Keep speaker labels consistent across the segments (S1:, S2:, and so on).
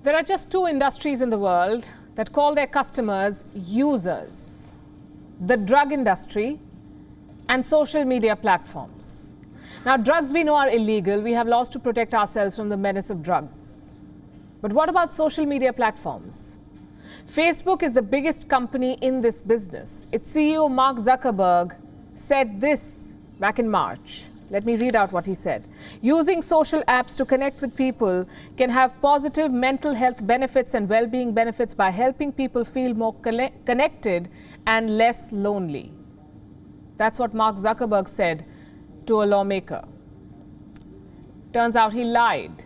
S1: There are just two industries in the world that call their customers users: the drug industry and social media platforms. Now, drugs we know are illegal. We have laws to protect ourselves from the menace of drugs. But what about social media platforms? Facebook is the biggest company in this business. Its CEO, Mark Zuckerberg, said this back in March. Let me read out what he said. Using social apps to connect with people can have positive mental health benefits and well-being benefits by helping people feel more connected and less lonely. That's what Mark Zuckerberg said to a lawmaker. Turns out he lied.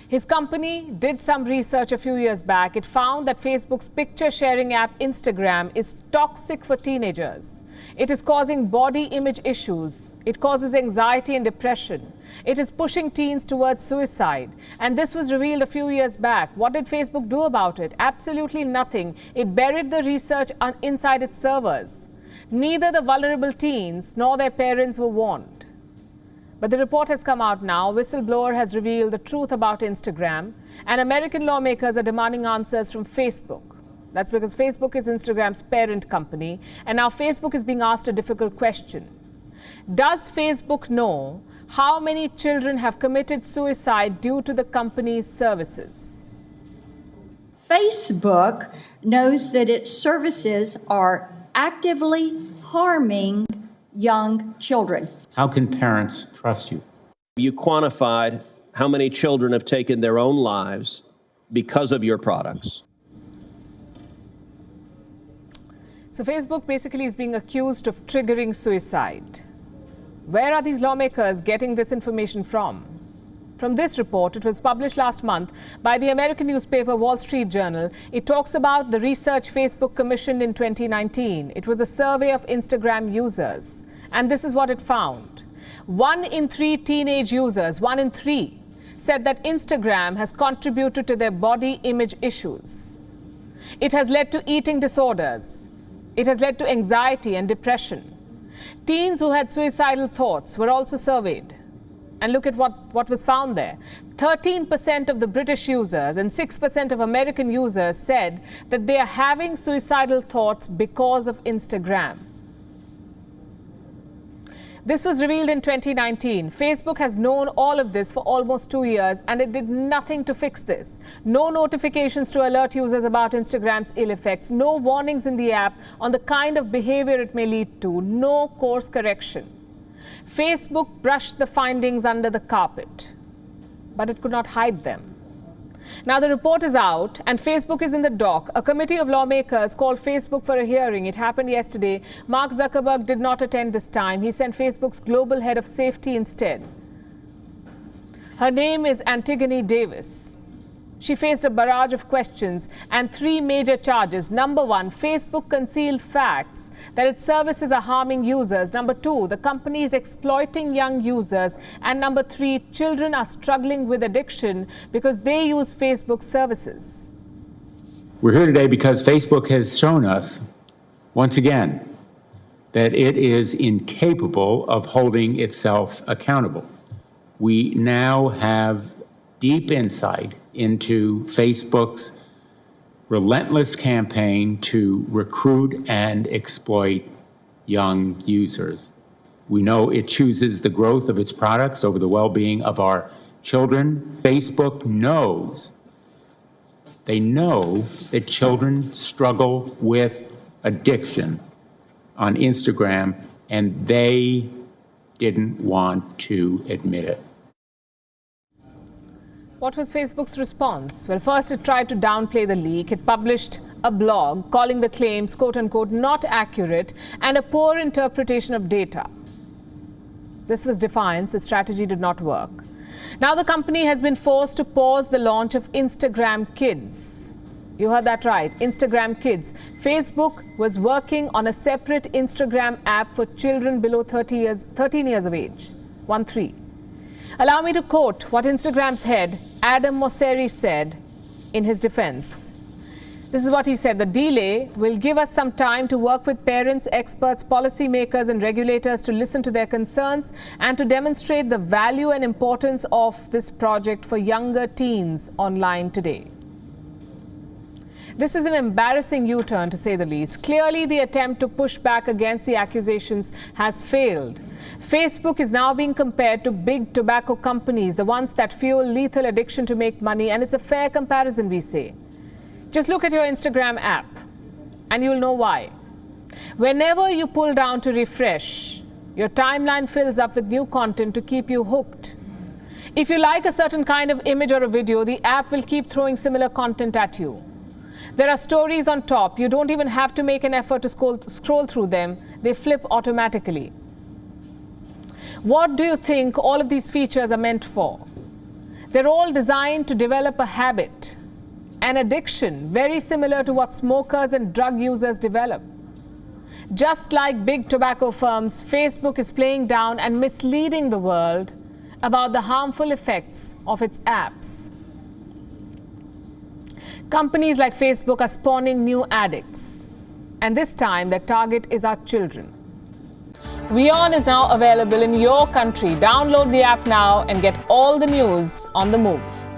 S1: His company did some research a few years back. It found that Facebook's picture-sharing app Instagram is toxic for teenagers. It is causing body image issues. It causes anxiety and depression. It is pushing teens towards suicide. And this was revealed a few years back. What did Facebook do about it? Absolutely nothing. It buried the research inside its servers. Neither the vulnerable teens nor their parents were warned. But the report has come out now. A whistleblower has revealed the truth about Instagram, and American lawmakers are demanding answers from Facebook. That's because Facebook is Instagram's parent company, and now Facebook is being asked a difficult question. Does Facebook know how many children have committed suicide due to the company's services?
S2: Facebook knows that its services are actively harming young children.
S3: How can parents trust you?
S4: You quantified how many children have taken their own lives because of your products.
S1: So Facebook basically is being accused of triggering suicide. Where are these lawmakers getting this information from? From this report, it was published last month by the American newspaper Wall Street Journal. It talks about the research Facebook commissioned in 2019. It was a survey of Instagram users. And this is what it found. 1 in 3 teenage users, 1 in 3, said that Instagram has contributed to their body image issues. It has led to eating disorders. It has led to anxiety and depression. Teens who had suicidal thoughts were also surveyed. And look at what was found there. 13% of the British users and 6% of American users said that they are having suicidal thoughts because of Instagram. This was revealed in 2019. Facebook has known all of this for almost 2 years, and it did nothing to fix this. No notifications to alert users about Instagram's ill effects, no warnings in the app on the kind of behavior it may lead to, no course correction. Facebook brushed the findings under the carpet, but it could not hide them. Now the report is out and Facebook is in the dock. A committee of lawmakers called Facebook for a hearing. It happened yesterday. Mark Zuckerberg did not attend this time. He sent Facebook's global head of safety instead. Her name is Antigone Davis. She faced a barrage of questions and 3 major charges. Number 1, Facebook concealed facts that its services are harming users. Number 2, the company is exploiting young users. And number 3, children are struggling with addiction because they use Facebook services.
S3: We're here today because Facebook has shown us, once again, that it is incapable of holding itself accountable. We now have deep insight into Facebook's relentless campaign to recruit and exploit young users. We know it chooses the growth of its products over the well-being of our children. Facebook knows, they know that children struggle with addiction on Instagram, and they didn't want to admit it.
S1: What was Facebook's response? Well, first it tried to downplay the leak. It published a blog calling the claims, quote unquote, not accurate and a poor interpretation of data. This was defiance. The strategy did not work. Now the company has been forced to pause the launch of Instagram Kids. You heard that right, Instagram Kids. Facebook was working on a separate Instagram app for children below 13 years of age, 13. Allow me to quote what Instagram's head, Adam Mosseri, said in his defense. This is what he said: the delay will give us some time to work with parents, experts, policymakers, and regulators to listen to their concerns and to demonstrate the value and importance of this project for younger teens online today. This is an embarrassing U-turn, to say the least. Clearly, the attempt to push back against the accusations has failed. Facebook is now being compared to big tobacco companies, the ones that fuel lethal addiction to make money, and it's a fair comparison, we say. Just look at your Instagram app, and you'll know why. Whenever you pull down to refresh, your timeline fills up with new content to keep you hooked. If you like a certain kind of image or a video, the app will keep throwing similar content at you. There are stories on top. You don't even have to make an effort to scroll through them. They flip automatically. What do you think all of these features are meant for? They're all designed to develop a habit, an addiction, very similar to what smokers and drug users develop. Just like big tobacco firms, Facebook is playing down and misleading the world about the harmful effects of its apps. Companies like Facebook are spawning new addicts, and this time their target is our children. WION is now available in your country. Download the app now and get all the news on the move.